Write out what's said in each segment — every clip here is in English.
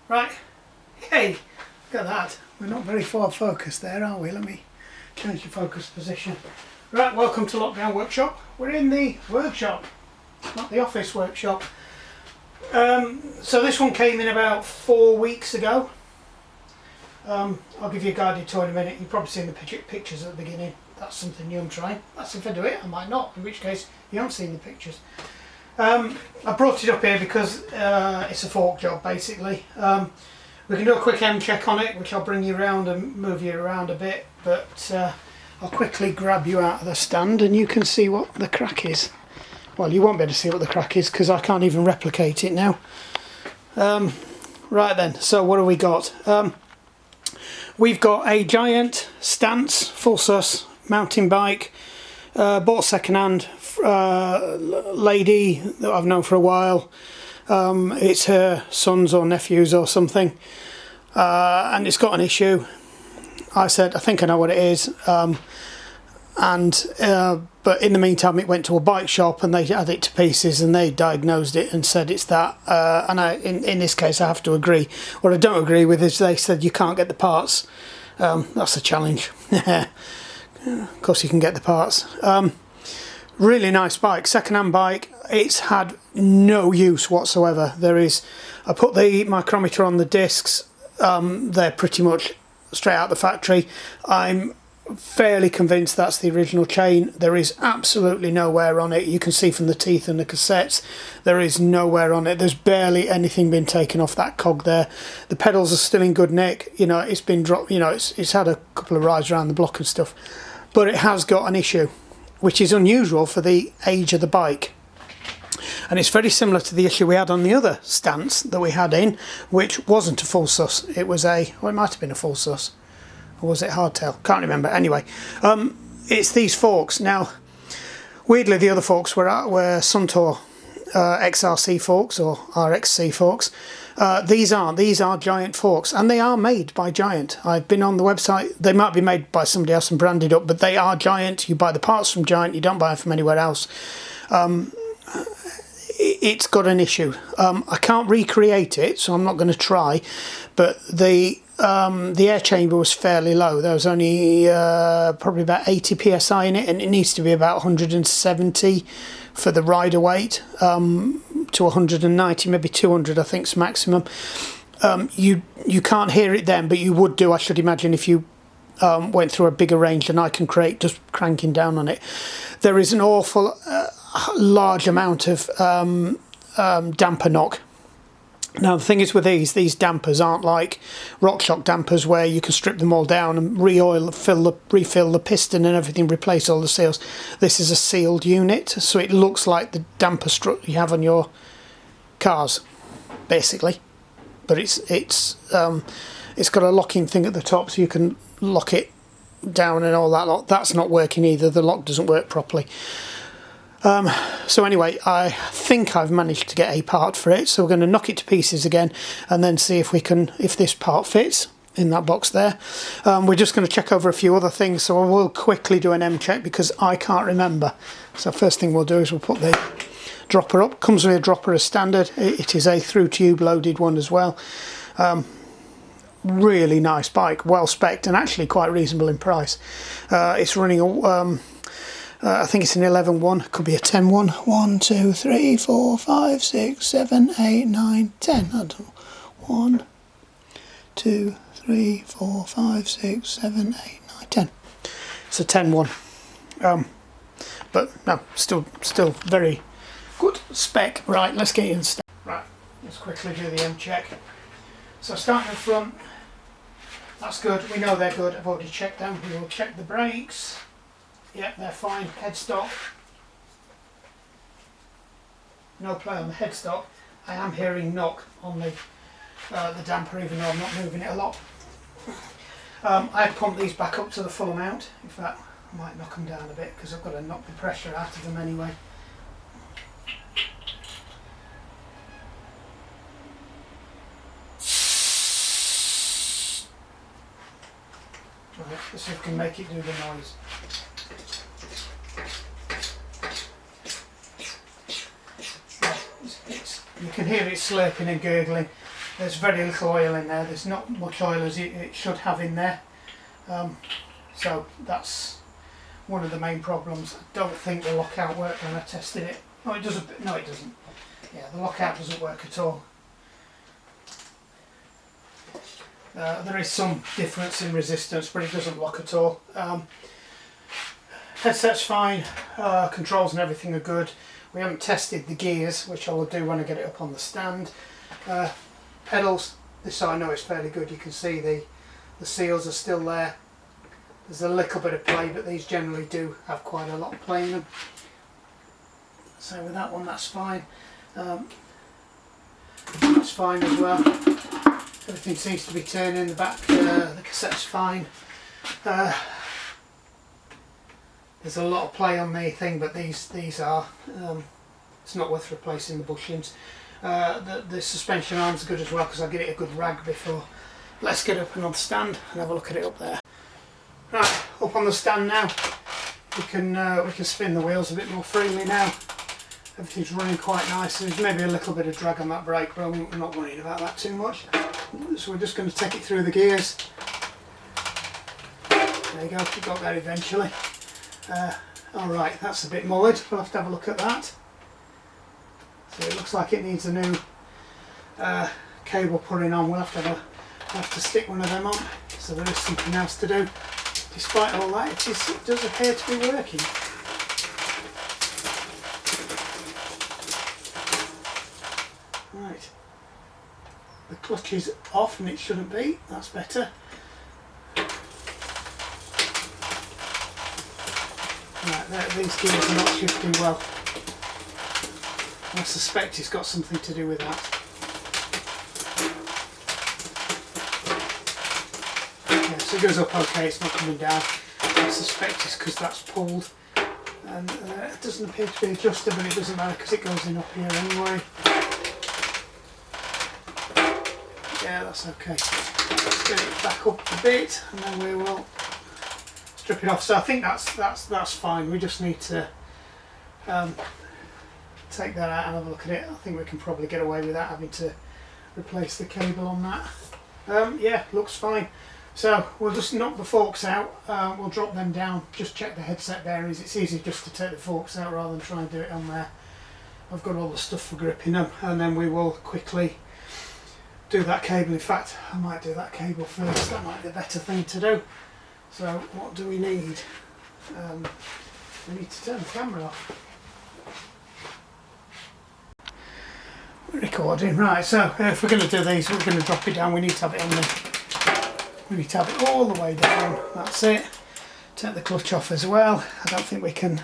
Right, hey, look at that. We're not very far focused there, are we? Let me change the focus position. Right, welcome to Lockdown Workshop. We're in the workshop, not the office workshop. So this one came in about 4 weeks ago. I'll give you a guided tour in a minute. You've probably seen the pictures at the beginning. That's something new I'm trying. That's if I do it, I might not, in which case you haven't seen the pictures. I brought it up here because it's a fork job basically. We can do a quick M check on it, which I'll bring you around and move you around a bit, but I'll quickly grab you out of the stand and you can see what the crack is. Well, you won't be able to see what the crack is because I can't even replicate it now. Right then, so what have we got? We've got a giant stance, full sus mountain bike, bought second hand, lady that I've known for a while. It's her sons or nephews or something, and it's got an issue. I said, I think I know what it is, but in the meantime it went to a bike shop and they had it to pieces and they diagnosed it and said it's that, and in this case I have to agree. What I don't agree with is they said you can't get the parts. That's a challenge. Of course you can get the parts. Really nice bike, second-hand bike. It's had no use whatsoever. I put the micrometer on the discs. They're pretty much straight out the factory. I'm fairly convinced that's the original chain. There is absolutely no wear on it. You can see from the teeth and the cassettes, there is no wear on it. There's barely anything been taken off that cog there. The pedals are still in good nick. You know, it's been dropped. You know, it's had a couple of rides around the block and stuff, but it has got an issue, which is unusual for the age of the bike. And it's very similar to the issue we had on the other stance that we had in, which wasn't a full sus. It was it might have been a full sus. Or was it hardtail? Can't remember. Anyway, it's these forks. Now, weirdly, the other forks were Suntour XRC forks or RXC forks. These are Giant forks, and they are made by Giant. I've been on the website. They might be made by somebody else and branded up, but they are Giant. You buy the parts from Giant. You don't buy them from anywhere else. It's got an issue. I can't recreate it, so I'm not going to try. But the air chamber was fairly low. There was only probably about 80 psi in it, and it needs to be about 170 for the rider weight, to 190, maybe 200 I think is maximum. You can't hear it then, but you would do, I should imagine, if you went through a bigger range than I can create just cranking down on it. There is an awful large amount of damper knock. Now the thing is with these dampers aren't like RockShox dampers where you can strip them all down and refill the piston and everything, replace all the seals. This is a sealed unit, so it looks like the damper strut you have on your cars, basically. But it's got a locking thing at the top, so you can lock it down and all that lot. That's not working either. The lock doesn't work properly. So anyway, I think I've managed to get a part for it, so we're going to knock it to pieces again and then see if this part fits in that box there. We're just going to check over a few other things, so I will quickly do an M check because I can't remember. So first thing we'll do is we'll put the dropper up. Comes with a dropper as standard. It is a through tube loaded one as well. Really nice bike, well spec'd and actually quite reasonable in price. It's running I think it's an 11.1, could be a 10.1. 1, 2, 3, 4, 5, 6, 7, 8, 9, 10. I don't know. 1, 2, 3, 4, 5, 6, 7, 8, 9, 10. It's a 10.1. But no, still very good spec. Right, let's get you in step. Right, let's quickly do the M check. So starting at the front, that's good. We know they're good. I've already checked them. We will check the brakes. Yeah, they're fine. Headstock. No play on the headstock. I am hearing knock on the damper, even though I'm not moving it a lot. I pump these back up to the full amount. In fact, I might knock them down a bit because I've got to knock the pressure out of them anyway. Right, let's see if we can make it do the noise. You can hear it slurping and gurgling. There's very little oil in there. There's not much oil as it should have in there. So that's one of the main problems. I don't think the lockout worked when I tested it. Oh, it does a bit. No, it doesn't. Yeah, the lockout doesn't work at all. There is some difference in resistance, but it doesn't lock at all. Headset's fine. Controls and everything are good. We haven't tested the gears, which I will do when I get it up on the stand. Pedals, this I know is fairly good. You can see the seals are still there. There's a little bit of play, but these generally do have quite a lot of play in them. So with that one, that's fine. That's fine as well. Everything seems to be turning. The back, the cassette's fine. There's a lot of play on the thing, but these are. It's not worth replacing the bushings. The suspension arms are good as well because I'll give it a good rag before. Let's get up on the stand and have a look at it up there. Right, up on the stand now. We can spin the wheels a bit more freely now. Everything's running quite nice. There's maybe a little bit of drag on that brake, but I'm not worrying about that too much. So we're just going to take it through the gears. There you go, we got there eventually. Alright, that's a bit mullered. We'll have to have a look at that. So it looks like it needs a new cable putting on. We'll have to stick one of them on. So there is something else to do. Despite all that, it does appear to be working. Right. The clutch is off and it shouldn't be. That's better. Right, these gears are not shifting well. I suspect it's got something to do with that. Yeah, so it goes up okay, it's not coming down. I suspect it's because that's pulled. And it doesn't appear to be adjusted, but it doesn't matter because it goes in up here anyway. Yeah, that's okay. Let's get it back up a bit and then we will strip it off. So I think that's fine. We just need to take that out and have a look at it. I think we can probably get away without having to replace the cable on that. Yeah, looks fine. So we'll just knock the forks out. We'll drop them down. Just check the headset bearings. It's easy just to take the forks out rather than try and do it on there. I've got all the stuff for gripping them, and then we will quickly do that cable. In fact, I might do that cable first. That might be a better thing to do. So what do we need? We need to turn the camera off. We're recording, right? So if we're going to do these, we're going to drop it down. We need to have it on the. We need to have it all the way down. That's it. Take the clutch off as well. I don't think we can.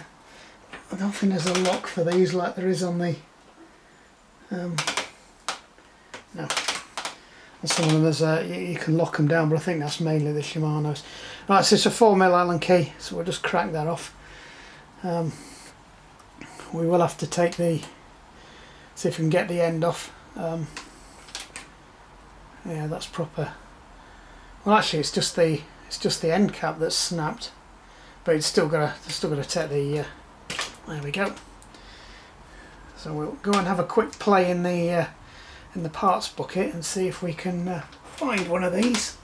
I don't think there's a lock for these like there is on the. No. Some of them there's you can lock them down, but I think that's mainly the Shimano's. Right, so it's a 4mm Allen key, so we'll just crack that off. We will have to take the. See if we can get the end off. Yeah, that's proper. Well, actually, it's just the end cap that's snapped, but it's still got to take the. There we go. So we'll go and have a quick play in the parts bucket and see if we can find one of these.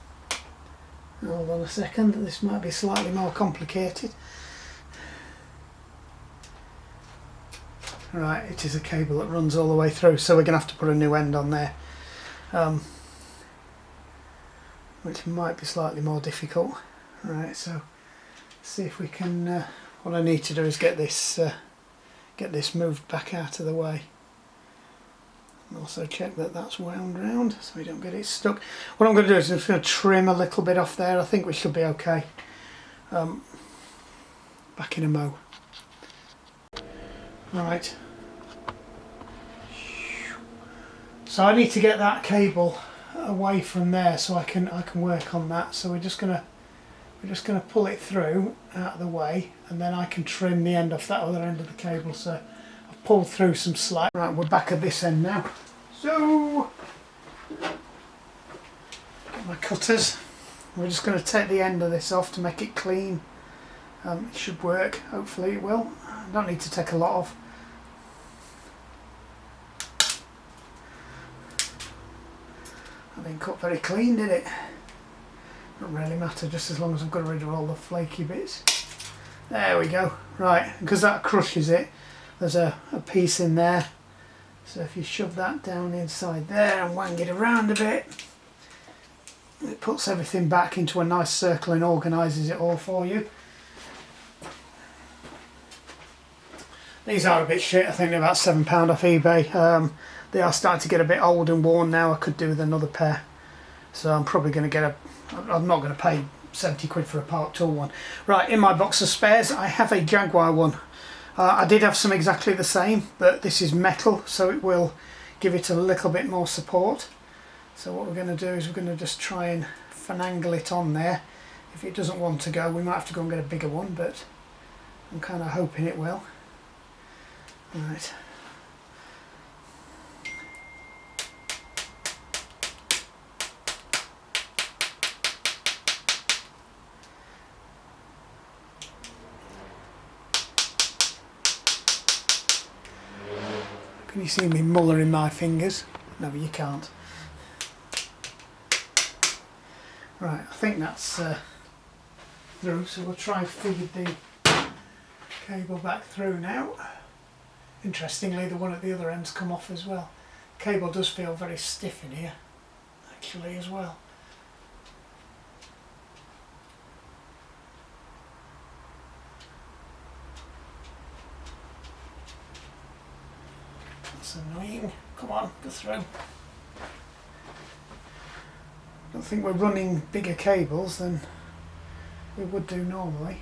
Hold on a second. This might be slightly more complicated. Right, it is a cable that runs all the way through, so we're going to have to put a new end on there, which might be slightly more difficult. Right, so see if we can. What I need to do is get this moved back out of the way. And also check that that's wound round so we don't get it stuck. What I'm going to do is I'm just going to trim a little bit off there. I think we should be okay. Back in a mo. Right. So I need to get that cable away from there so I can work on that. So we're just gonna pull it through out of the way, and then I can trim the end off that other end of the cable. So I've pulled through some slack. Right, we're back at this end now. So get my cutters. We're just going to take the end of this off to make it clean. It should work, hopefully it will. I don't need to take a lot off. That didn't cut very clean, did it? Doesn't really matter, just as long as I've got rid of all the flaky bits. There we go. Right, because that crushes it, there's a piece in there. So if you shove that down inside there and wang it around a bit, it puts everything back into a nice circle and organises it all for you. These are a bit shit. I think they're about £7 off eBay. They are starting to get a bit old and worn now. I could do with another pair. So I'm probably going to get I'm not going to pay 70 quid for a Park Tool one. Right, in my box of spares I have a Jaguar one. I did have some exactly the same, but this is metal, so it will give it a little bit more support. So what we're going to do is we're going to just try and finagle it on there. If it doesn't want to go, we might have to go and get a bigger one, but I'm kind of hoping it will. Right. Can you see me mullering my fingers? No, you can't. Right, I think that's through, so we'll try and feed the cable back through now. Interestingly, the one at the other end's come off as well. The cable does feel very stiff in here, actually, as well. That's annoying. Come on, go through. I don't think we're running bigger cables than we would do normally.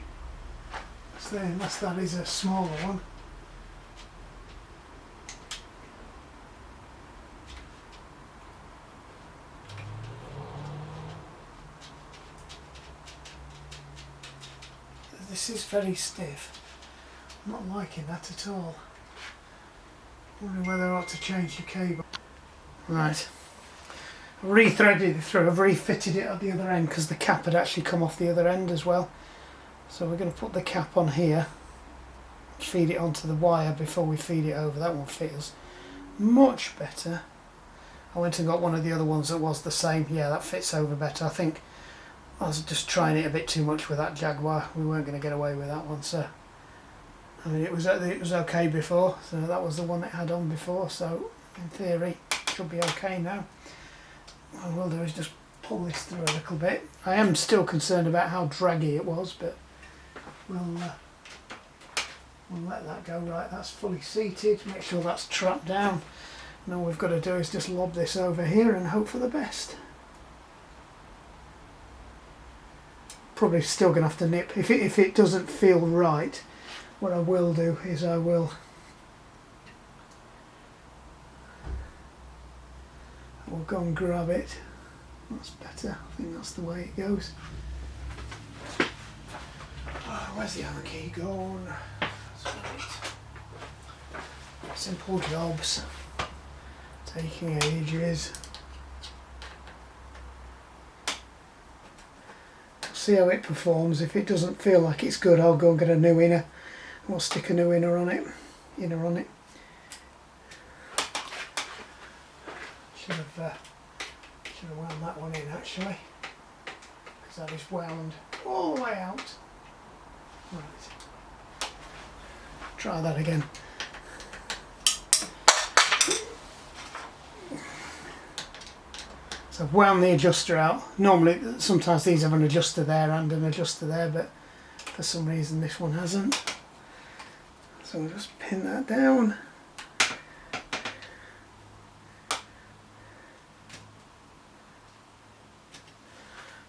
So unless that is a smaller one. This is very stiff. I'm not liking that at all. Wondering whether I ought to change the cable. Right. I've re-threaded it through. I've refitted it at the other end because the cap had actually come off the other end as well. So we're going to put the cap on here, feed it onto the wire before we feed it over. That one feels much better. I went and got one of the other ones that was the same. Yeah, that fits over better. I think I was just trying it a bit too much with that Jaguar. We weren't going to get away with that one, so I mean it was okay before, so that was the one that had on before, so in theory it should be okay now. What we'll do is just pull this through a little bit. I am still concerned about how draggy it was, but we'll let that go. Right, that's fully seated. Make sure that's trapped down. And all we've got to do is just lob this over here and hope for the best. Probably still going to have to nip. If it doesn't feel right, what I will do is I will go and grab it. That's better. I think that's the way it goes. Oh, where's the other key gone? That's right. Simple jobs. Taking ages. See how it performs. If it doesn't feel like it's good, I'll go and get a new inner. We'll stick a new inner on it. Should have wound that one in actually, because that is wound all the way out. Right. Try that again. So I've wound the adjuster out. Normally, sometimes these have an adjuster there and an adjuster there, but for some reason this one hasn't. So we'll just pin that down.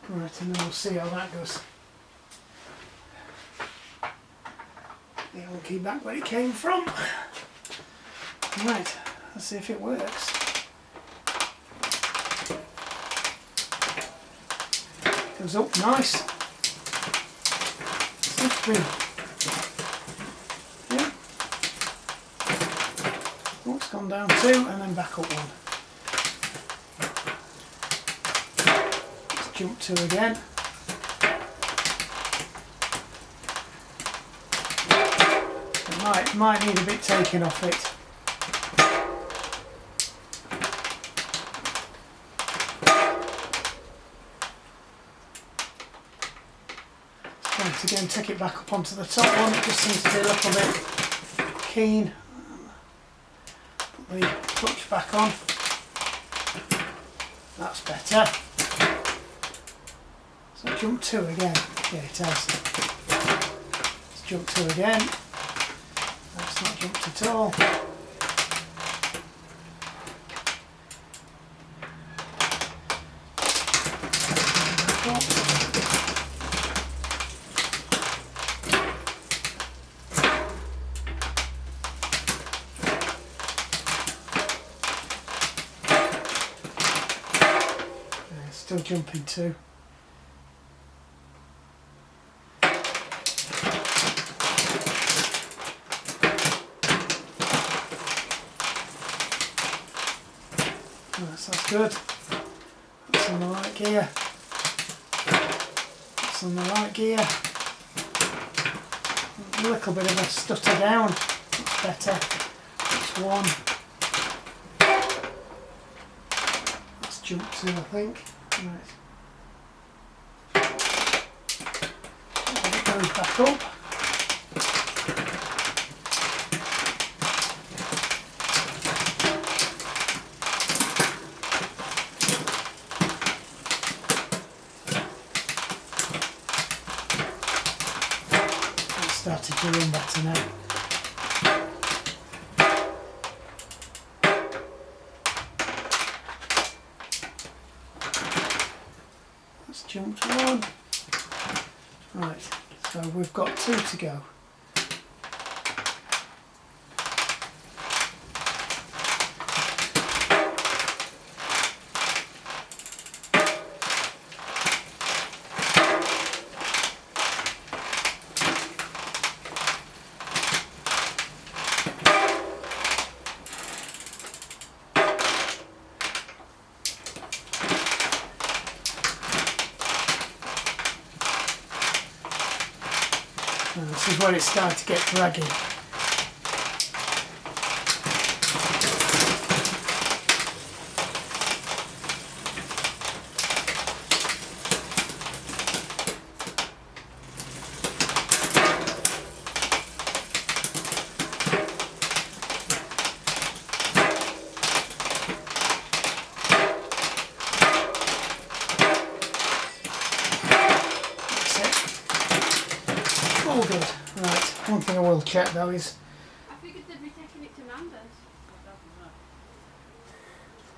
Right, and then we'll see how that goes. The old key back where it came from. Right, let's see if it works. Goes up nice. Seems to be. Yeah. Oh, it's gone down 2 and then back up 1. Let's jump 2 again. It might need a bit taken off it. Once again, take it back up onto the top one. It just seems to be a little bit keen. Put the clutch back on. That's better. So jump 2 again. Yeah, it has. Let's jump 2 again. That's not jumped at all. Still jumping 2. That's good. That's in the right gear. That's in the right gear. A little bit of a stutter down. That's better. That's 1. That's jump 2, I think. Right. It goes back up. Started to run better now. That's jumped 1. Right, so we've got 2 to go. And this is where it started to get draggy. All good. Right, one thing I will check though is... I figured they'd be taking it to Mandas.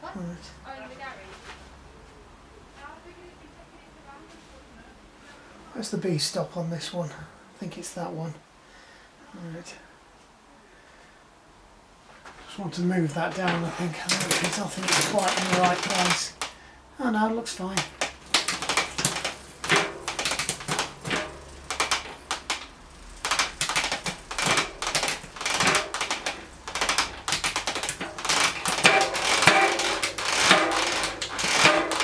What? Right. Oh, in the garage? Where's the B stop on this one? I think it's that one. Right. Just want to move that down, I think. I don't think it's quite in the right place. Oh no, it looks fine.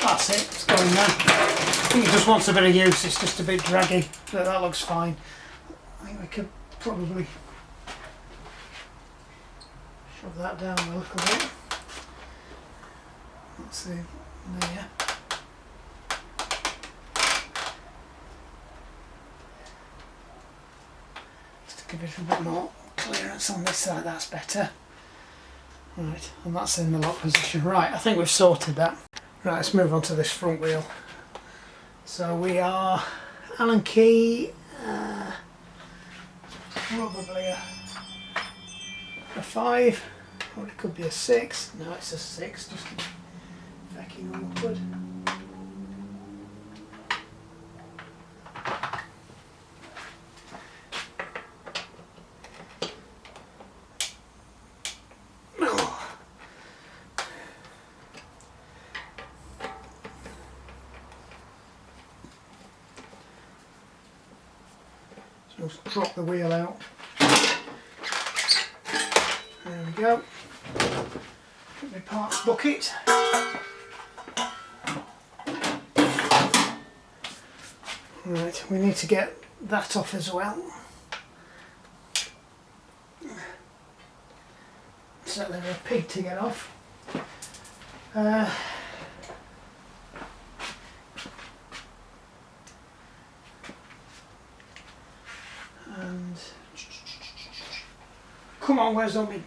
That's it, it's going now. I think it just wants a bit of use, it's just a bit draggy, but that looks fine. I think we could probably shove that down a little bit. Let's see, there. Just to give it a bit more clearance on this side, that's better. Right, and that's in the lock position. Right, I think we've sorted that. Right, let's move on to this front wheel. So we are Allen key, probably a 5, or it could be a 6. No, it's a 6, just backing awkward. Just drop the wheel out. There we go. Put my parts bucket. Right, we need to get that off as well. So there's a pig to get off. And come on, where's all my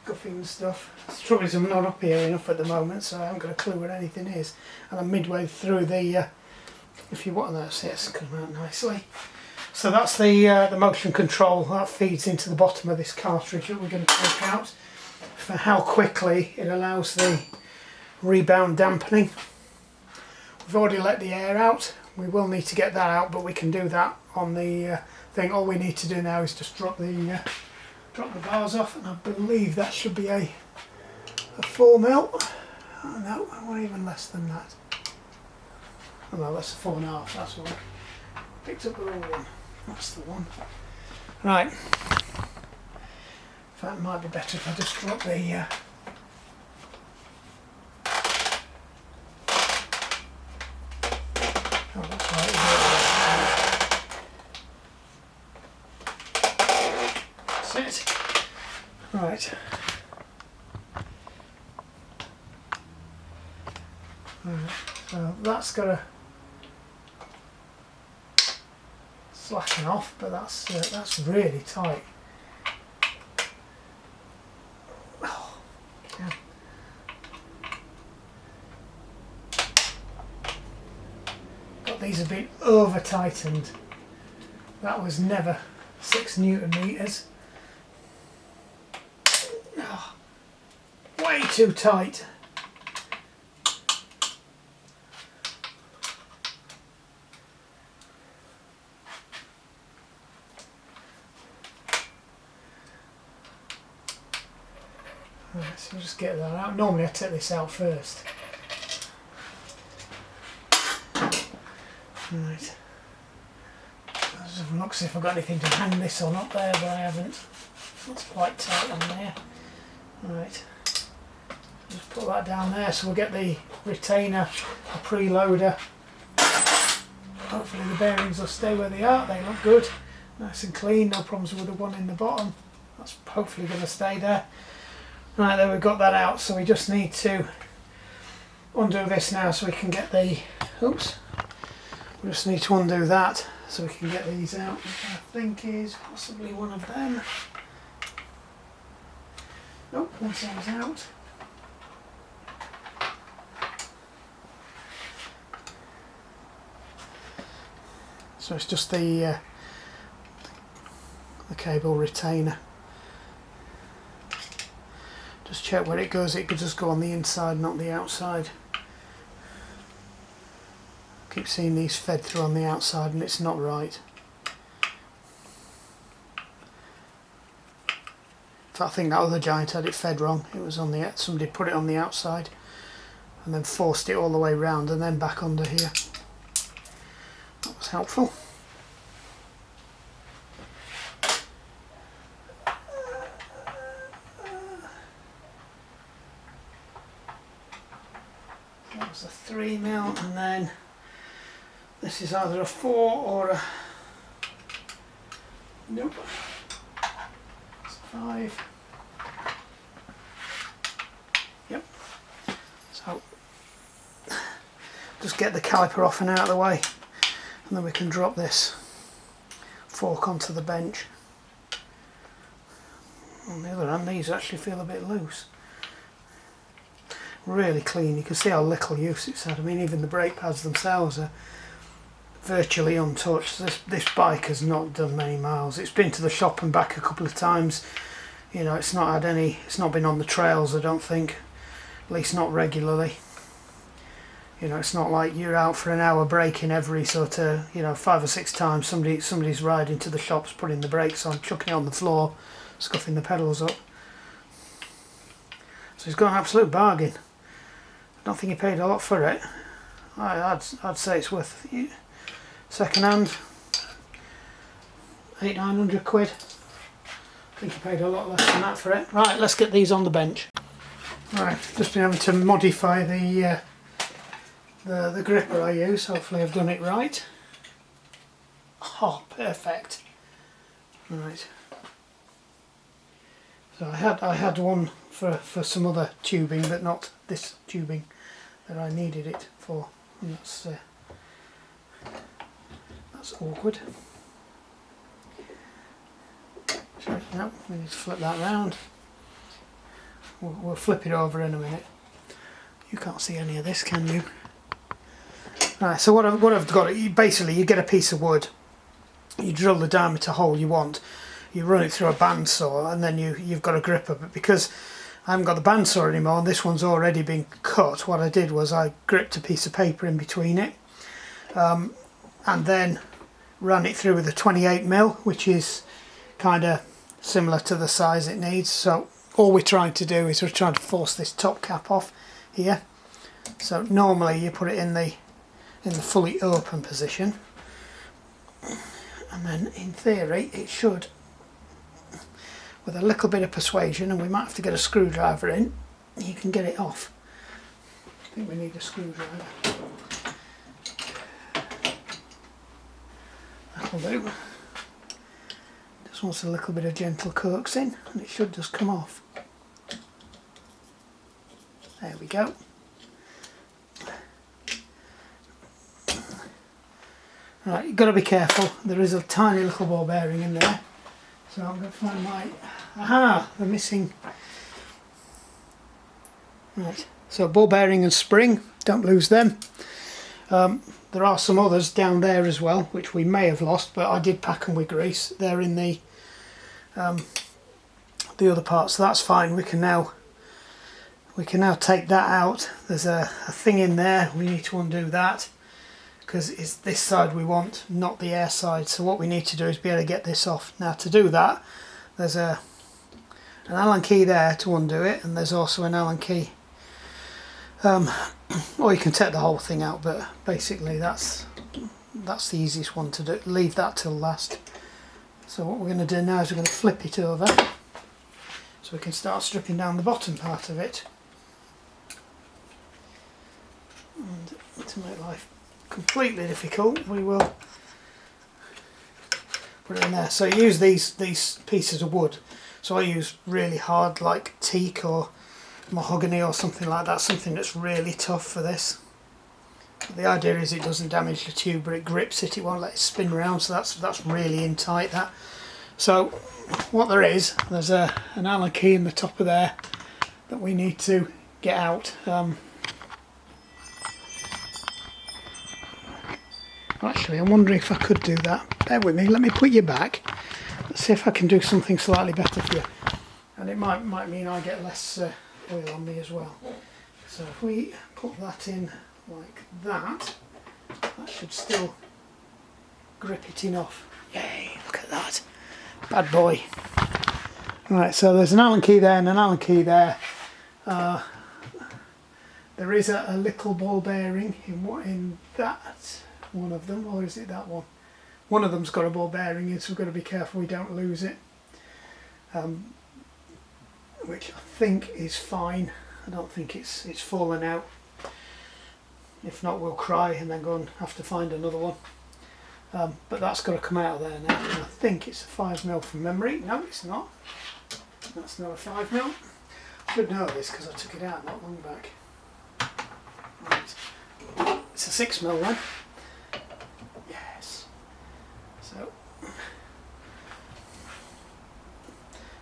guffy and stuff? The trouble is I'm not up here enough at the moment, so I haven't got a clue where anything is. And I'm midway through the, if you want that, see it's come out nicely. So that's the motion control that feeds into the bottom of this cartridge that we're going to take out for how quickly it allows the rebound dampening. We've already let the air out. We will need to get that out, but we can do that on the thing. All we need to do now is just drop the bars off, and I believe that should be a 4 mil. Oh, no, I want even less than that. Oh no, that's a 4.5. That's one. Picked up the wrong one. That's the one. Right. In fact, it might be better if I just drop the. Oh, that's right. That's it. Right. Right. So that's got to slacken off, but that's really tight. Oh, yeah. Got these a bit over tightened. That was never 6 Newton meters. Oh, way too tight. Right, so just get that out. Normally I take this out first. Right. I'll just have a look, see if I've got anything to hang this on up there, but I haven't. That's quite tight on there. Right. Just put that down there, so we'll get the retainer, the preloader. Hopefully the bearings will stay where they are. They look good. Nice and clean, no problems with the one in the bottom. That's hopefully going to stay there. Right, there we've got that out, so we just need to undo this now so we can get the, oops, we just need to undo that so we can get these out, which I think is possibly one of them. Nope, one side's out. So it's just the cable retainer. Just check where it goes. It could just go on the inside, not the outside. Keep seeing these fed through on the outside, and it's not right. In fact, I think that other giant had it fed wrong. It was on the, somebody put it on the outside and then forced it all the way round and then back under here. That was helpful. That was a 3 mil, and then this is either a 4 or a, nope, it's a 5. Yep. So just get the caliper off and out of the way, and then we can drop this fork onto the bench. On the other hand, these actually feel a bit loose. Really clean. You can see how little use it's had. I mean, even the brake pads themselves are virtually untouched. This bike has not done many miles. It's been to the shop and back a couple of times. You know, it's not had any, it's not been on the trails, I don't think, at least not regularly. You know, it's not like you're out for an hour braking every sort of, you know, 5 or 6 times. Somebody's riding to the shops, putting the brakes on, chucking it on the floor, scuffing the pedals up. So he's got an absolute bargain. I don't think he paid a lot for it. I'd say it's worth second hand. 900 quid. I think he paid a lot less than that for it. Right, let's get these on the bench. Right, just been having to modify the gripper I use. Hopefully I've done it right. Oh, perfect. Right. So I had one for some other tubing, but not this tubing that I needed it for. And that's awkward. So, no, we need to flip that round. We'll flip it over in a minute. You can't see any of this, can you? Right, so what I've got, basically you get a piece of wood, you drill the diameter hole you want, you run it through a bandsaw, and then you've got a gripper. But because I haven't got the bandsaw anymore and this one's already been cut, what I did was I gripped a piece of paper in between it, and then ran it through with a 28mm, which is kind of similar to the size it needs. So all we're trying to do is we're trying to force this top cap off here. So normally you put it in the fully open position, and then in theory it should, with a little bit of persuasion, and we might have to get a screwdriver in, you can get it off. I think we need a screwdriver. That'll do. Just wants a little bit of gentle coaxing and it should just come off. There we go. Right, you've got to be careful. There is a tiny little ball bearing in there. So I'm going to find my... Aha! They're missing. Right, so ball bearing and spring, don't lose them. There are some others down there as well, which we may have lost, but I did pack them with grease. They're in the other part, so that's fine. We can now take that out. There's a thing in there. We need to undo that because it's this side we want, not the air side. So what we need to do is be able to get this off. Now to do that, there's an Allen key there to undo it, and there's also an Allen key. Or you can take the whole thing out, but basically that's the easiest one to do. Leave that till last. So what we're going to do now is we're going to flip it over so we can start stripping down the bottom part of it. And to make life completely difficult, we will put it in there. So you use these pieces of wood. So I use really hard, like teak or mahogany or something like that, something that's really tough for this. The idea is it doesn't damage the tube, but it grips it, it won't let it spin around, so that's really in tight, that. So what there's an Allen key in the top of there that we need to get out. Actually, I'm wondering if I could do that. Bear with me, let me put you back. Let's see if I can do something slightly better for you. And it might mean I get less oil on me as well. So if we put that in like that, that should still grip it enough. Yay, look at that. Bad boy. Right, so there's an Allen key there and an Allen key there. There is a little ball bearing in that one of them, or is it that one? One of them's got a ball bearing in, so we've got to be careful we don't lose it. Which I think is fine. I don't think it's fallen out. If not, we'll cry and then go and have to find another one. But that's got to come out of there now. And I think it's a 5mm from memory. No, it's not. That's not a 5mm. I should know this because I took it out not long back. Right. It's a 6mm then. Yes. So.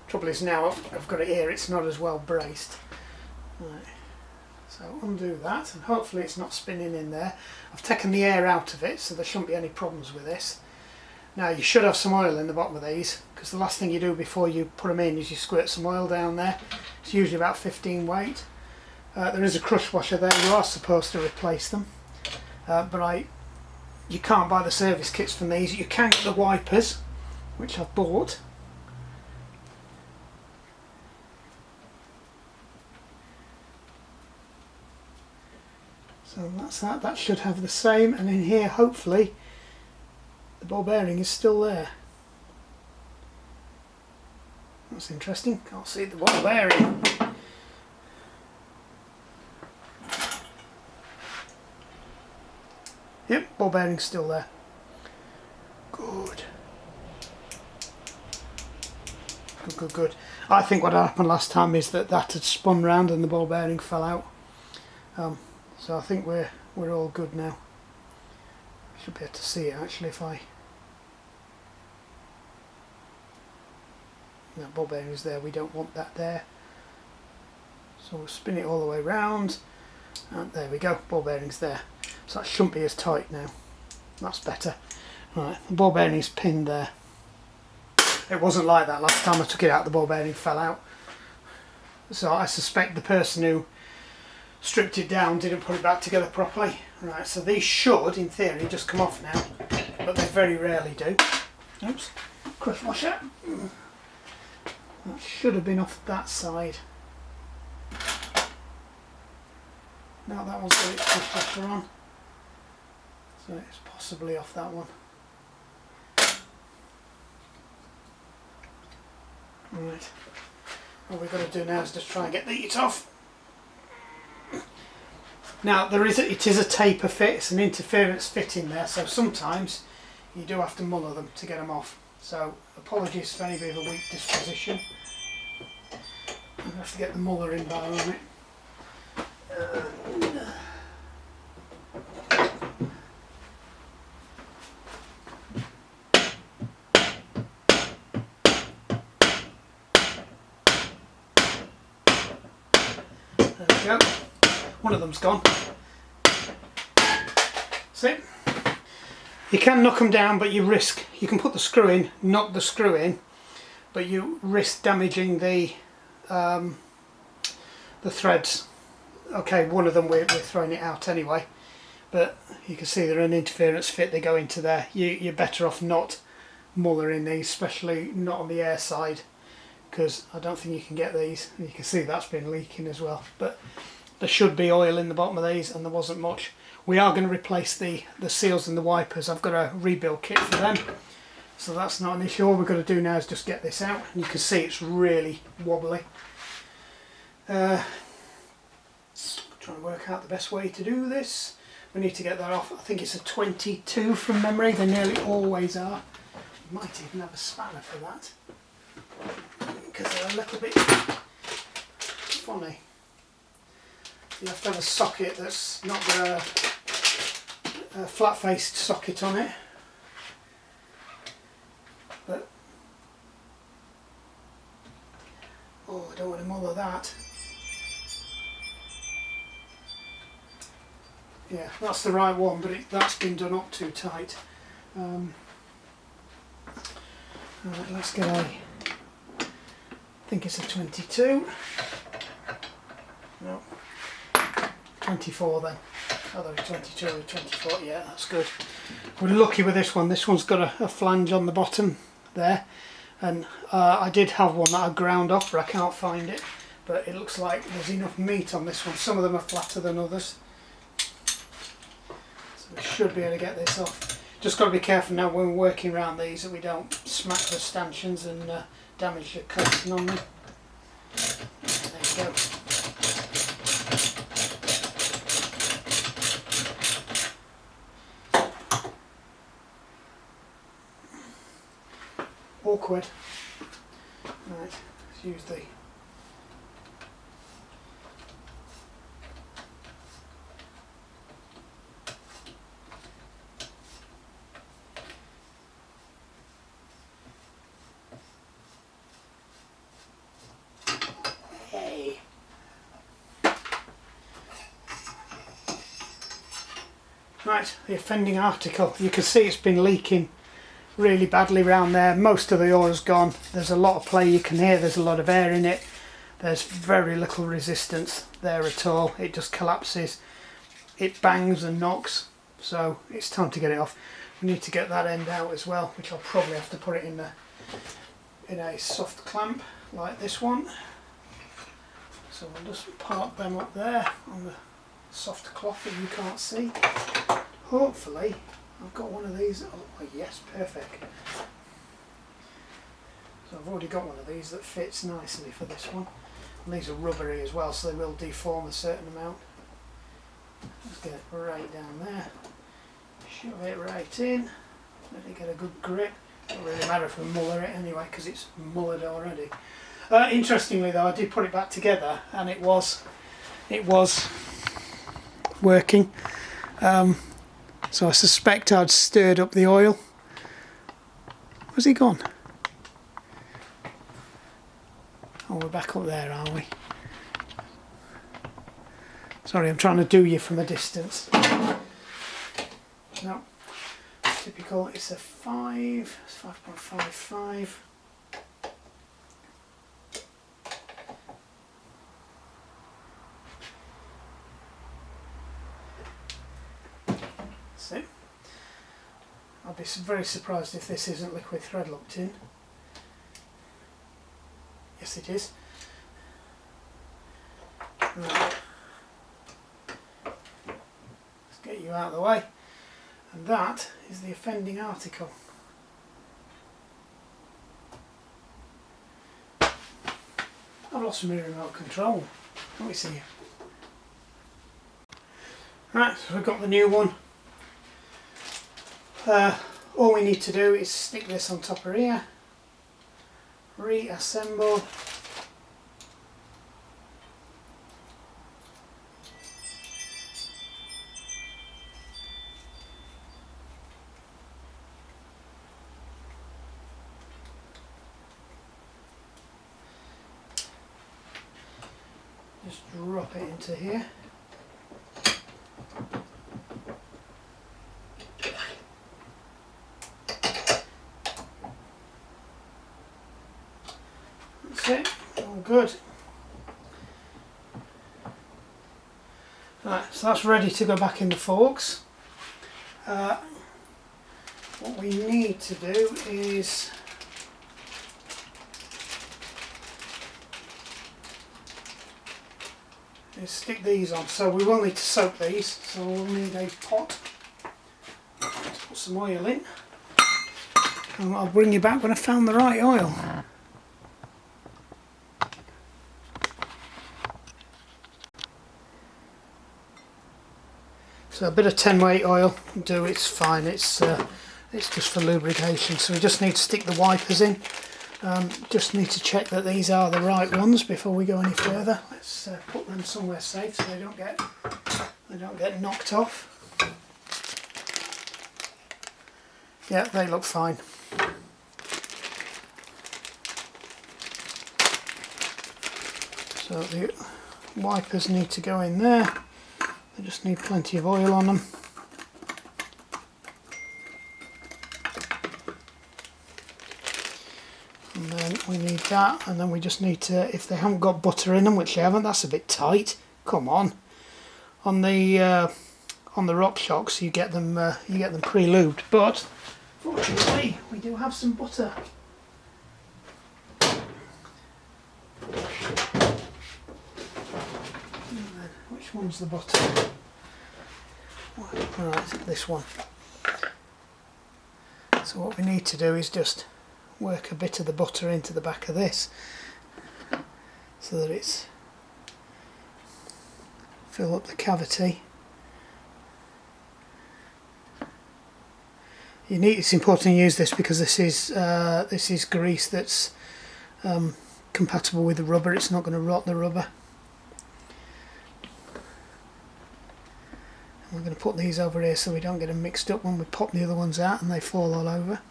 Trouble is now I've got it here, it's not as well braced. Right. So undo that, and hopefully it's not spinning in there. I've taken the air out of it, so there shouldn't be any problems with this. Now you should have some oil in the bottom of these, because the last thing you do before you put them in is you squirt some oil down there. It's usually about 15 weight. There is a crush washer there, you are supposed to replace them. But you can't buy the service kits from these. You can get the wipers, which I've bought. So that's that. That should have the same, and in here hopefully the ball bearing is still there. That's interesting. Can't see the ball bearing. Yep, ball bearing's still there. Good. Good. I think what happened last time is that had spun round and the ball bearing fell out. So I think we're all good now. Should be able to see it actually if I... No, ball bearing is there, we don't want that there. So we'll spin it all the way round. And there we go, ball bearing's there. So that shouldn't be as tight now. That's better. Right, the ball bearing's pinned there. It wasn't like that last time I took it out, the ball bearing fell out. So I suspect the person who stripped it down didn't put it back together properly. Right, so these should, in theory, just come off now, but they very rarely do. Oops, crush washer. That should have been off that side. Now that one's got its crush washer on, so it's possibly off that one. Right, all we've got to do now is just try and get the heat off. Now it is a taper fit, it's an interference fit in there, so sometimes you do have to muller them to get them off. So apologies for any bit of a weak disposition. I'm going to have to get the mullering bar on it. There we go. One of them's gone. See? You can knock them down, but you can put the screw in, knock the screw in, but you risk damaging the threads. Okay, one of them we're throwing it out anyway, but you can see they're an interference fit, they go into there. You're better off not mullering these, especially not on the air side, because I don't think you can get these. You can see that's been leaking as well, but there should be oil in the bottom of these and there wasn't much. We are going to replace the seals and the wipers. I've got a rebuild kit for them, so that's not an issue. All we've got to do now is just get this out, and you can see it's really wobbly. Trying to work out the best way to do this. We need to get that off. I think it's a 22 from memory, they nearly always are. Might even have a spanner for that, because they're a little bit funny. You have to have a socket that's not got a flat-faced socket on it. But oh, I don't want to muller that. Yeah, that's the right one, but that's been done up too tight. Right, let's get I think it's a 22. No. 24 then. Either 22 or 24, yeah, that's good. We're lucky with this one. This one's got a flange on the bottom there, and I did have one that I ground off, but I can't find it. But it looks like there's enough meat on this one. Some of them are flatter than others, so we should be able to get this off. Just got to be careful now when we're working around these that we don't smack the stanchions and damage the coating on them. There you go. Awkward. Right, let's use the hey. Right, the offending article. You can see it's been leaking really badly around there. Most of the oil's gone. There's a lot of play, you can hear there's a lot of air in it. There's very little resistance there at all. It just collapses. It bangs and knocks, so it's time to get it off. We need to get that end out as well, which I'll probably have to put it in a soft clamp like this one. So we'll just park them up there on the soft cloth that you can't see. Hopefully I've got one of these. Oh yes, perfect. So I've already got one of these that fits nicely for this one. And these are rubbery as well, so they will deform a certain amount. Let's get it right down there. Shove it right in. Let it get a good grip. Doesn't really matter if we muller it anyway, because it's mullered already. Interestingly though, I did put it back together and it was working. So I suspect I'd stirred up the oil. Where's he gone? Oh, we're back up there, are we? Sorry, I'm trying to do you from a distance. No, typical, it's a 5, it's 5.55. That's it. I'll be very surprised if this isn't liquid thread locked in. Yes, it is. Right. Let's get you out of the way. And that is the offending article. I've lost my remote control. Let me see. Right, so we've got the new one. All we need to do is stick this on top of here, reassemble, just drop it into here. That's it, all good. Right, so that's ready to go back in the forks. What we need to do is stick these on. So we will need to soak these, so we'll need a pot. Let's put some oil in. And I'll bring you back when I found the right oil. So a bit of 10 weight oil will do, it's fine, it's just for lubrication. So we just need to stick the wipers in. Just need to check that these are the right ones before we go any further. Let's put them somewhere safe so they don't get knocked off. Yeah, they look fine. So the wipers need to go in there. They just need plenty of oil on them. And then we need that, and then we just need to, if they haven't got butter in them, which they haven't, that's a bit tight. Come on. On the RockShox you get them pre-lubed, but fortunately we do have some butter. Which one's the butter? Right, this one. So what we need to do is just work a bit of the butter into the back of this so that it's fill up the cavity. It's important to use this because this is grease that's compatible with the rubber. It's not going to rot the rubber. We're going to put these over here so we don't get them mixed up when we pop the other ones out and they fall all over.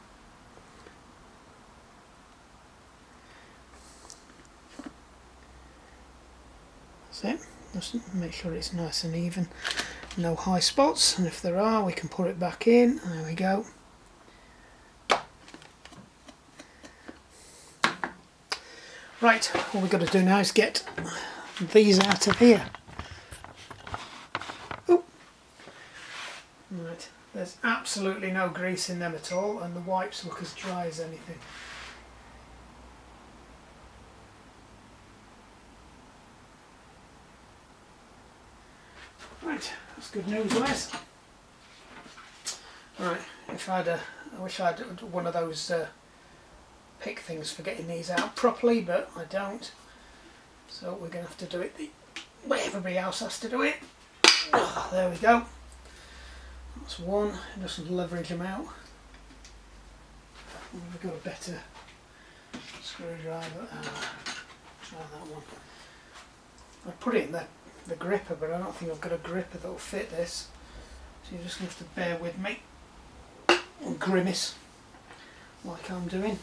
That's it. Just make sure it's nice and even. No high spots, and if there are we can put it back in. There we go. Right, all we've got to do now is get these out of here. Right, there's absolutely no grease in them at all, and the wipes look as dry as anything. Right, that's good news, Les. Right, I wish I had one of those pick things for getting these out properly, but I don't. So we're going to have to do it the way everybody else has to do it. Oh, there we go. That's one. Just leverage them out. We've got a better screwdriver. Try that one. I put it in the gripper, but I don't think I've got a gripper that will fit this. So you're just going to have to bear with me and grimace like I'm doing.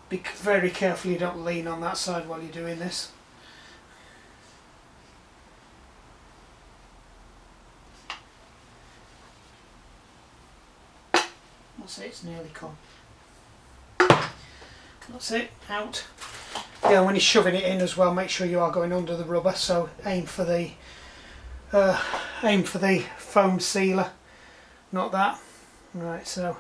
Be very careful you don't lean on that side while you're doing this. That's it, it's nearly come. That's it, out. Yeah, when you're shoving it in as well, make sure you are going under the rubber, so aim for the foam sealer, not that. Right, so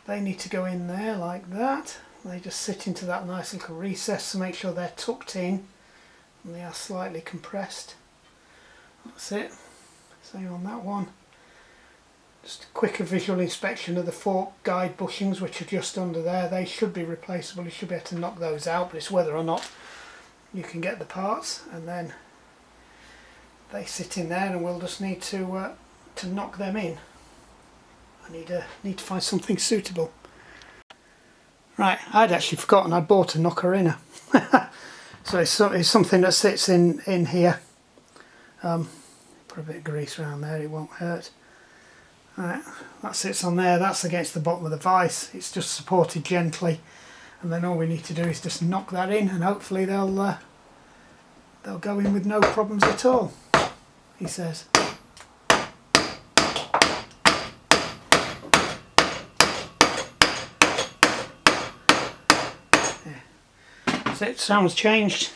they need to go in there like that. They just sit into that nice little recess to make sure they're tucked in and they are slightly compressed. That's it. Same on that one. Just a quicker visual inspection of the fork guide bushings, which are just under there. They should be replaceable. You should be able to knock those out, but it's whether or not you can get the parts. And then they sit in there, and we'll just need to knock them in. I need to find something suitable. Right, I'd actually forgotten I bought a knocker inner. So it's something that sits in here. Put a bit of grease around there, it won't hurt. Right, that sits on there, that's against the bottom of the vise. It's just supported gently, and then all we need to do is just knock that in, and hopefully they'll go in with no problems at all, he says. Yeah. So it sounds changed.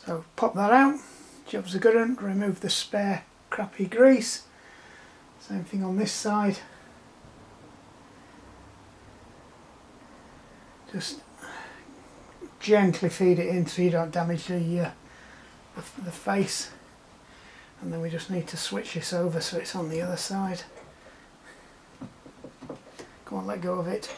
So pop that out. Job's a good one. Remove the spare crappy grease. Same thing on this side. Just gently feed it in so you don't damage the face. And then we just need to switch this over so it's on the other side. Go on, let go of it.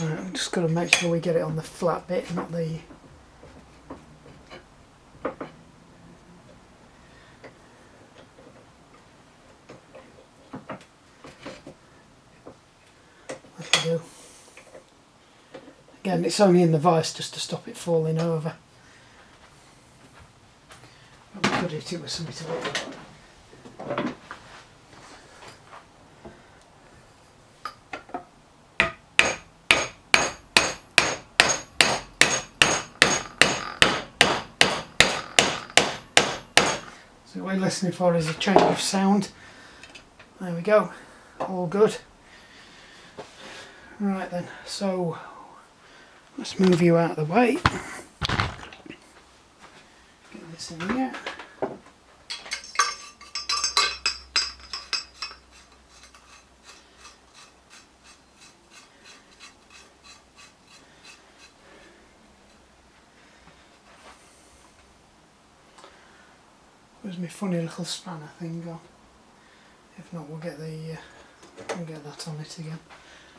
Right, we've just got to make sure we get it on the flat bit, not the... That'll do. Again, it's only in the vise just to stop it falling over. We could hit it with something to it. So what we're listening for is a change of sound. There we go, all good. Right then, so let's move you out of the way. Get this in here. Where's my funny little spanner thing gone? If not, we'll get that on it again.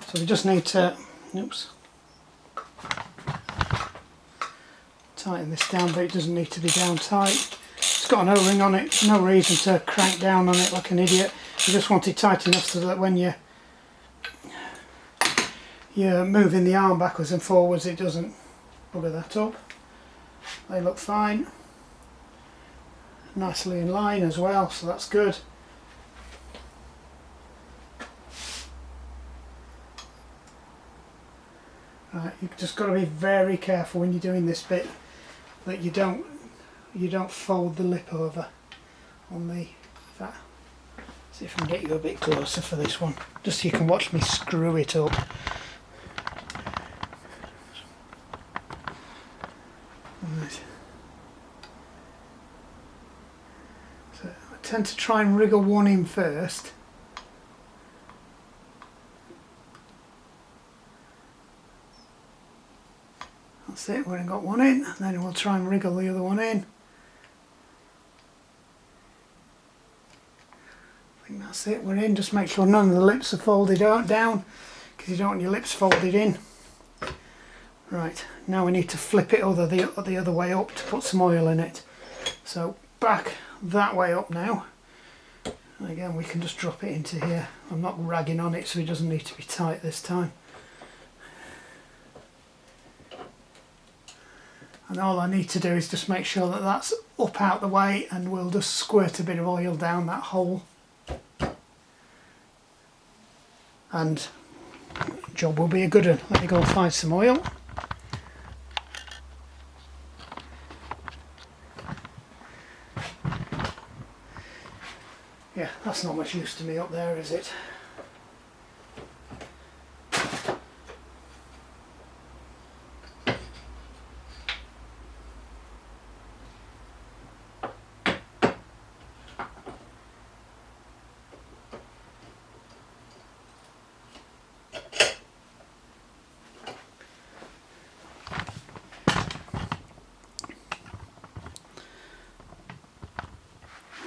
So we just need to, oops, tighten this down, but it doesn't need to be down tight. It's got an O-ring on it, no reason to crank down on it like an idiot. You just want it tight enough so that when you're moving the arm backwards and forwards, it doesn't bugger that up. They look fine. Nicely in line as well, so that's good. Right, you've just got to be very careful when you're doing this bit that you don't fold the lip over on the fat. See if I can get you a bit closer for this one, just so you can watch me screw it up. Right. So tend to try and wriggle one in first. That's it, we've got one in, and then we'll try and wriggle the other one in. I think that's it, we're in. Just make sure none of the lips are folded out down, because you don't want your lips folded in. Right, now we need to flip it the other way up to put some oil in it. So back that way up now. And again, we can just drop it into here. I'm not ragging on it, so it doesn't need to be tight this time. And all I need to do is just make sure that that's up out the way, and we'll just squirt a bit of oil down that hole. And the job will be a good one. Let me go and find some oil. Yeah, that's not much use to me up there, is it?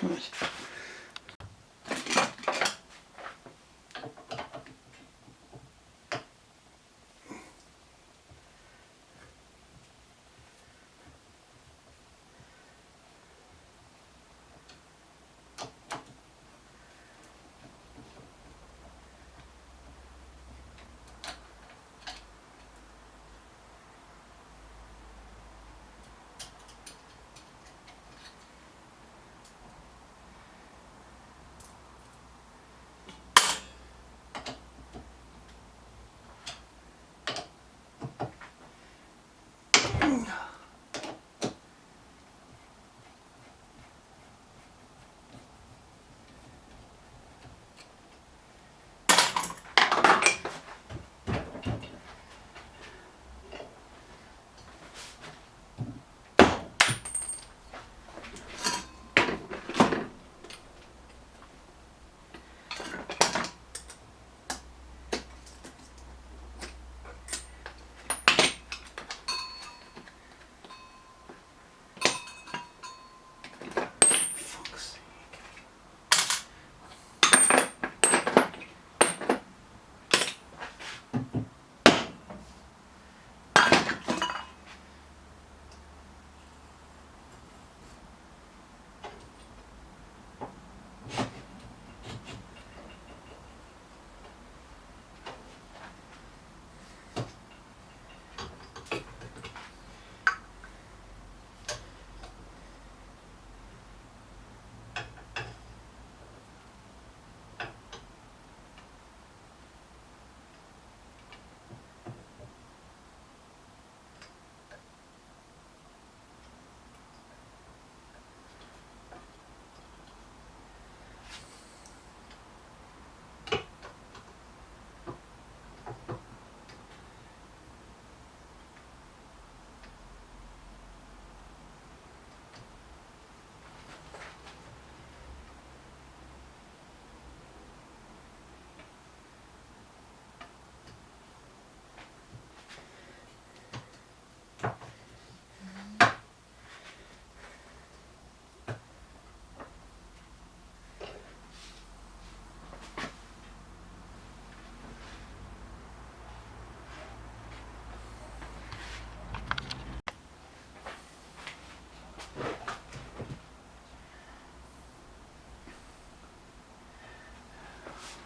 Right.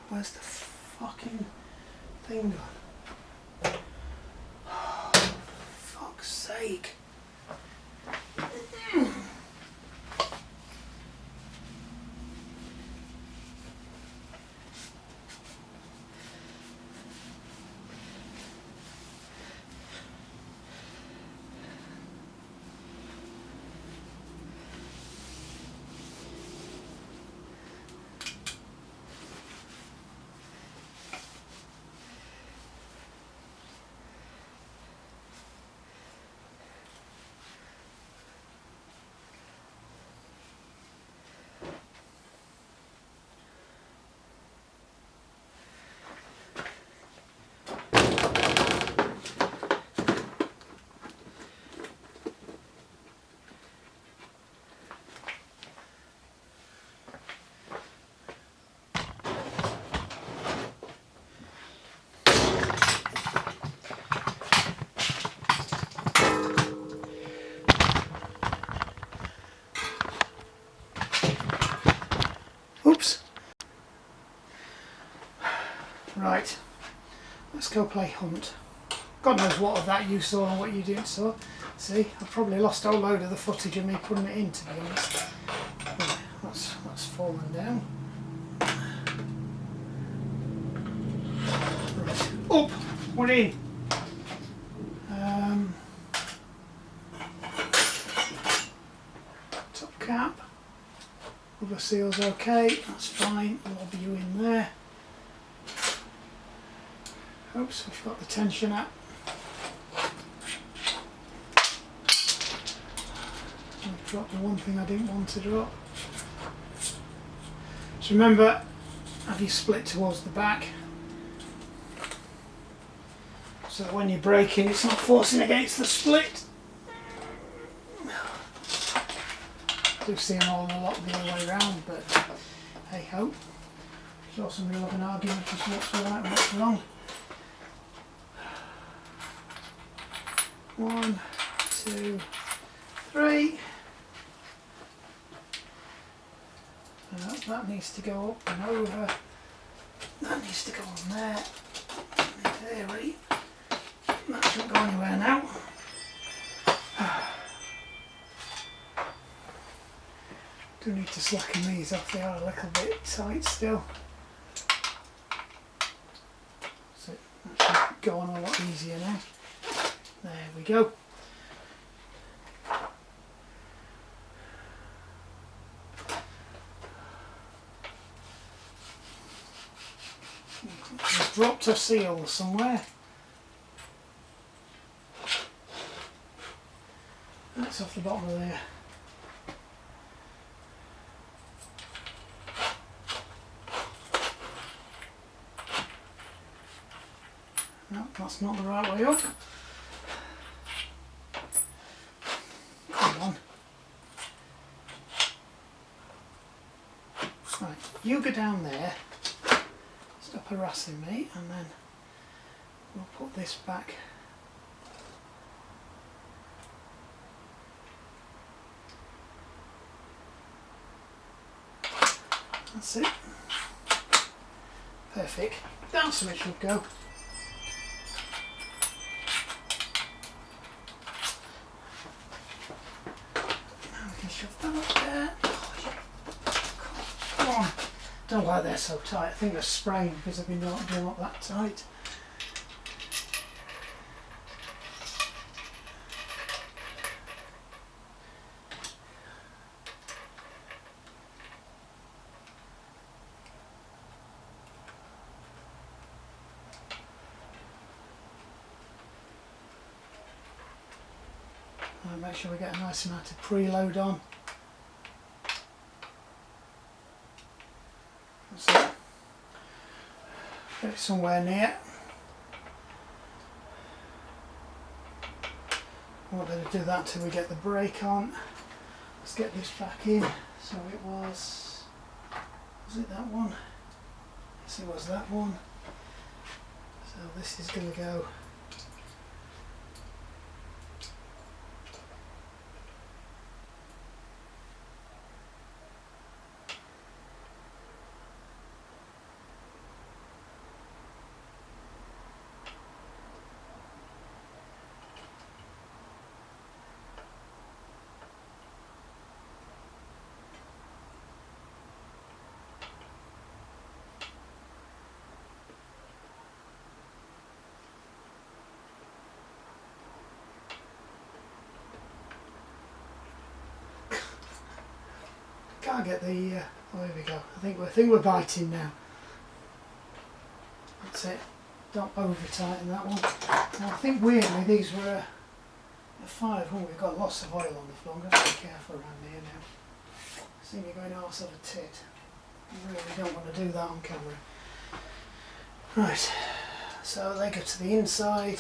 Where's the fucking thing gone? Oh, for fuck's sake. Let's go play hunt. God knows what of that you saw and what you didn't saw. See, I probably lost a whole load of the footage of me putting it in, to be honest. Right, that's fallen down. Right, up, we're in. Top cap. Rubber seal's okay, that's fine. Lob you in there. Oops, we've got the tension up. I've dropped the one thing I didn't want to drop. So remember, have you split towards the back, so that when you're braking it's not forcing against the split. I do see them all a lot the other way around, but hey ho. Sure somebody will have an argument as to what's right and what's wrong. 1, 2, 3. That needs to go up and over. That needs to go on there. In theory. That shouldn't go anywhere now. Do need to slacken these off, they are a little bit tight still. So that should go on a lot easier now. There we go. I've dropped a seal somewhere. That's off the bottom of there. No, that's not the right way up. Come on. Right, you go down there. Stop harassing me, and then we'll put this back. That's it. Perfect. That's where it should go. Now we can shove that up there. Come on. Don't know why they're so tight. I think they're spraying because they've been not doing up that tight. Make sure we get a nice amount of preload on. That's it. Get it somewhere near. I won't be able to do that until we get the brake on. Let's get this back in. So it was it that one? Yes, it was that one. So this is going to go. Can't get the. Oh, here we go. I think we're biting now. That's it. Don't over tighten that one. Now, I think weirdly these were a 5, weren't we? We've got lots of oil on the floor. I'm going to be careful around here now. See me going arse of a tit. I really don't want to do that on camera. Right. So they go to the inside.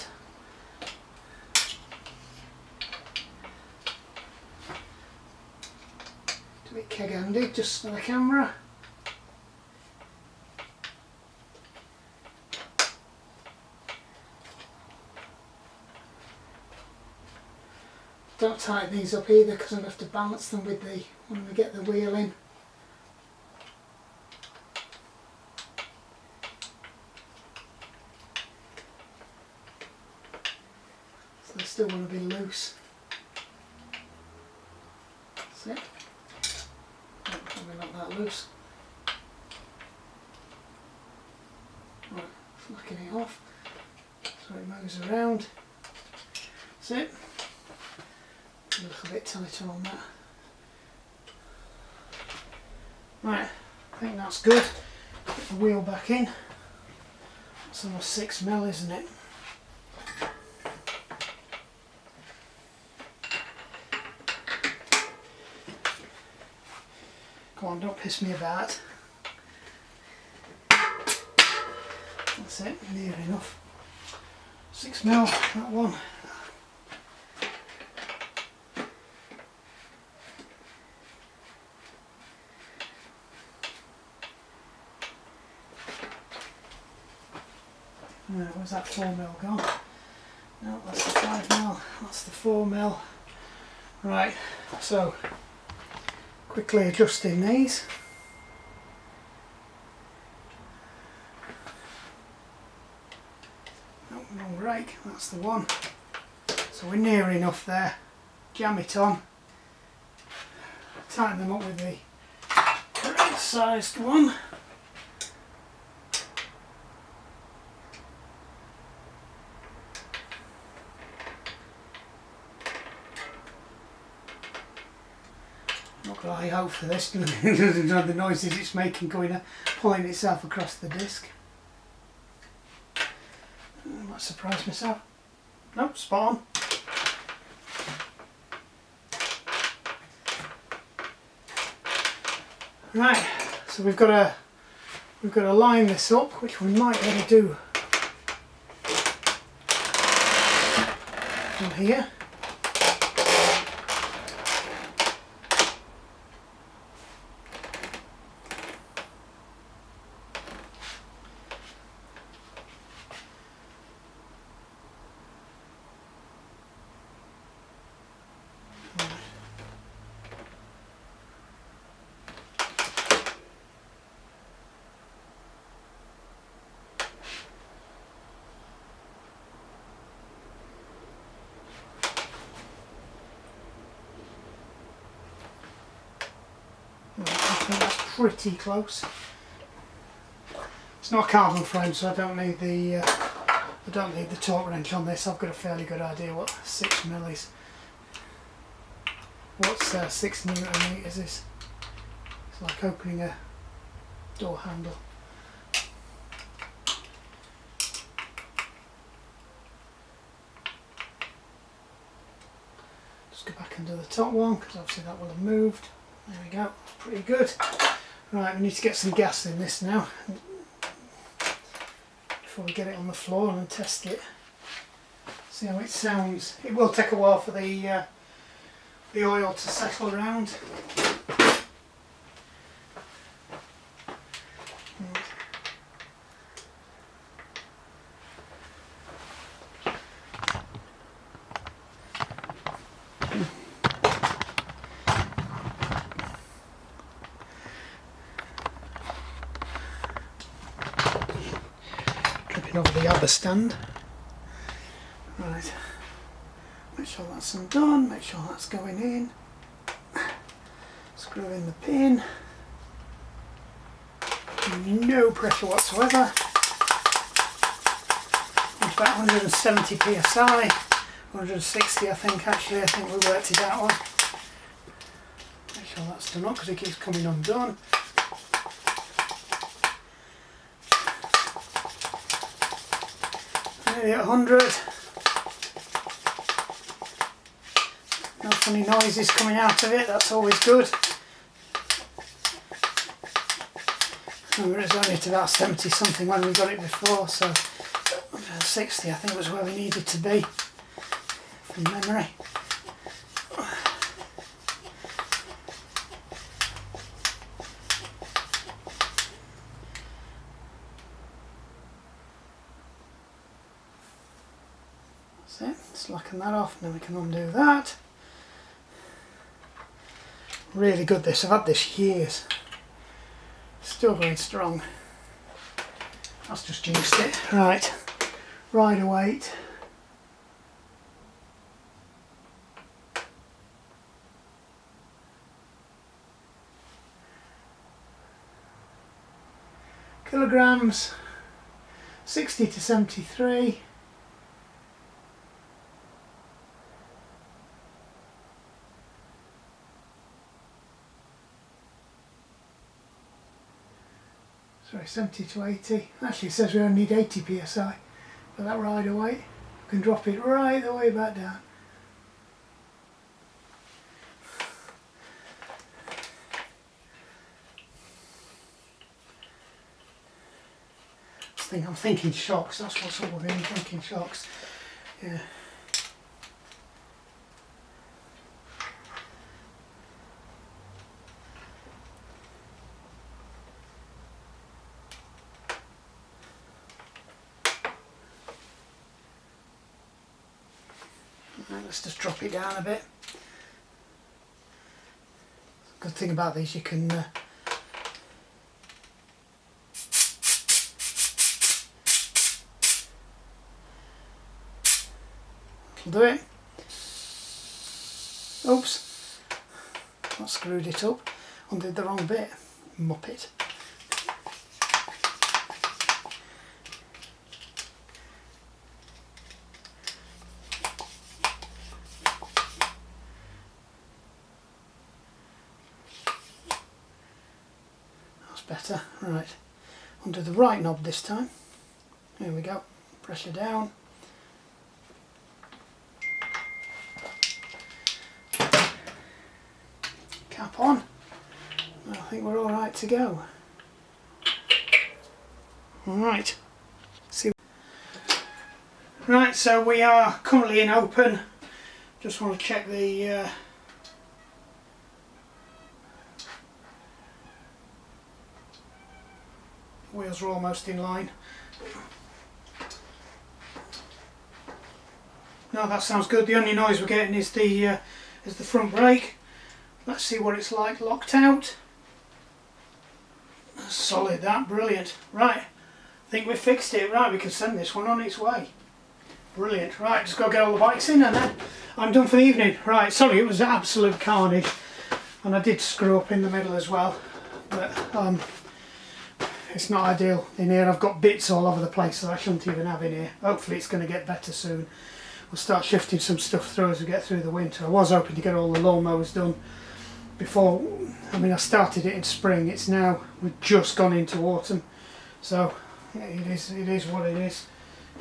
Do it keg-handed, just for the camera. Don't tighten these up either because I'm going to have to balance them with the when we get the wheel in. they still want to be loose. That's it. Oh, probably not that loose. Right, flicking it off so it moves around. That's it. A little bit tighter on that. Right, I think that's good. Put the wheel back in. That's almost 6mm, isn't it? Come on, don't piss me about. That's it, near enough. 6mm, that one. Right, where's that 4mm gone? No, that's the 5mm, that's the 4mm. Right, so quickly adjusting these. Oh, wrong brake, that's the one. So we're near enough there. Jam it on. Tighten them up with the correct sized one. Not got high hope for this, the noises it's making going, pulling itself across the disc. I might surprise myself. Nope, spot on. Right, so we've got to line this up, which we might want to do on here. I think that's pretty close. It's not a carbon frame, so I don't need the torque wrench on this. I've got a fairly good idea what 6mm is. What's 6 Nm is this? It's like opening a door handle. Just go back and do the top one, because obviously that will have moved. There we go, pretty good. Right, we need to get some gas in this now before we get it on the floor and test it. See how it sounds. It will take a while for the oil to settle around. Tripping over the other stand. Right. Make sure that's undone, make sure that's going in. Screw in the pin. No pressure whatsoever. It's about 170 psi. 160 I think actually, I think we worked it out on. Make sure that's done up because it keeps coming undone. Nearly at 100. No funny noises coming out of it, that's always good. Remember, it was only at about 70 something when we got it before, so 60 I think was where we needed to be from memory. That's it, slacken that off, and then we can undo that. Really good this, I've had this years. Still going strong. That's just jinxed it. Right, rider weight. kilograms, 60 to 73. Sorry, 70 to 80. Actually, it says we only need 80 psi for that rider weight. We can drop it right the way back down. I'm thinking shocks. That's what's all in, thinking shocks. Yeah. Right, let's just drop it down a bit. Good thing about these, you can do it. Oops, I screwed it up. Undid the wrong bit. Muppet. That's better. Right. Undo the right knob this time. There we go. Pressure down. Cap on. I think we're all right to go. All right. See. Right, so we are currently in open. Just want to check the wheels are almost in line. No, that sounds good. The only noise we're getting is the front brake. Let's see what it's like locked out. Solid, that, brilliant. Right, I think we've fixed it. Right, we can send this one on its way. Brilliant. Right, just go get all the bikes in and then I'm done for the evening. Right, sorry, it was absolute carnage. And I did screw up in the middle as well. But it's not ideal in here. I've got bits all over the place that I shouldn't even have in here. Hopefully it's going to get better soon. We'll start shifting some stuff through as we get through the winter. I was hoping to get all the lawnmowers done before. I mean, I started it in spring. It's now, we've just gone into autumn. So it is what it is.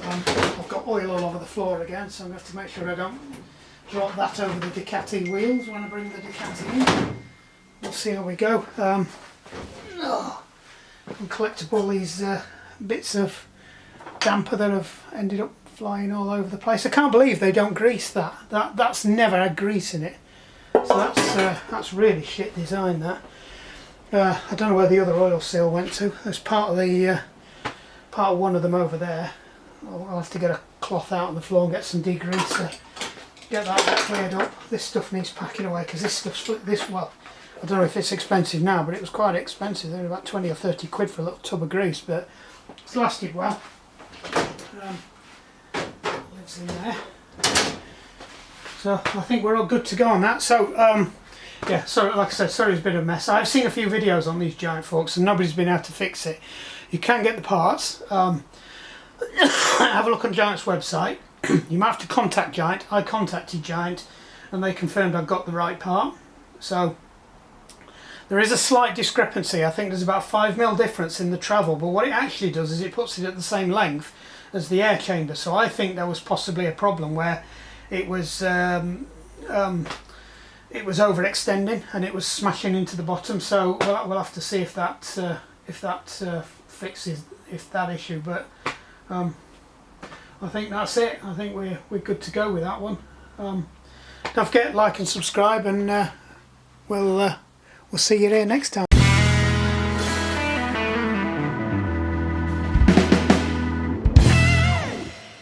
I've got oil all over the floor again, so I'm going to have to make sure I don't drop that over the Ducati wheels when I bring the Ducati in. We'll see how we go. And collectible these bits of damper that have ended up flying all over the place. I can't believe they don't grease that. That's never had grease in it. So that's really shit design, that. I don't know where the other oil seal went to. There's part of one of them over there. I'll have to get a cloth out on the floor and get some degreaser. Get that cleared up. This stuff needs packing away because this stuff's well. I don't know if it's expensive now, but it was quite expensive. They were about 20 or 30 quid for a little tub of grease, but it's lasted well. Lives in there. So I think we're all good to go on that. So yeah, sorry, like I said, sorry it's a bit of a mess. I've seen a few videos on these giant forks and nobody's been able to fix it. You can get the parts. Have a look on Giant's website. You might have to contact Giant. I contacted Giant and they confirmed I've got the right part. So there is a slight discrepancy. I think there's about 5mm difference in the travel, but what it actually does is it puts it at the same length as the air chamber. So I think there was possibly a problem where it was overextending and it was smashing into the bottom. So we'll have to see if that fixes that issue. But I think that's it. I think we're good to go with that one. Don't forget, like and subscribe, and we'll see you here next time.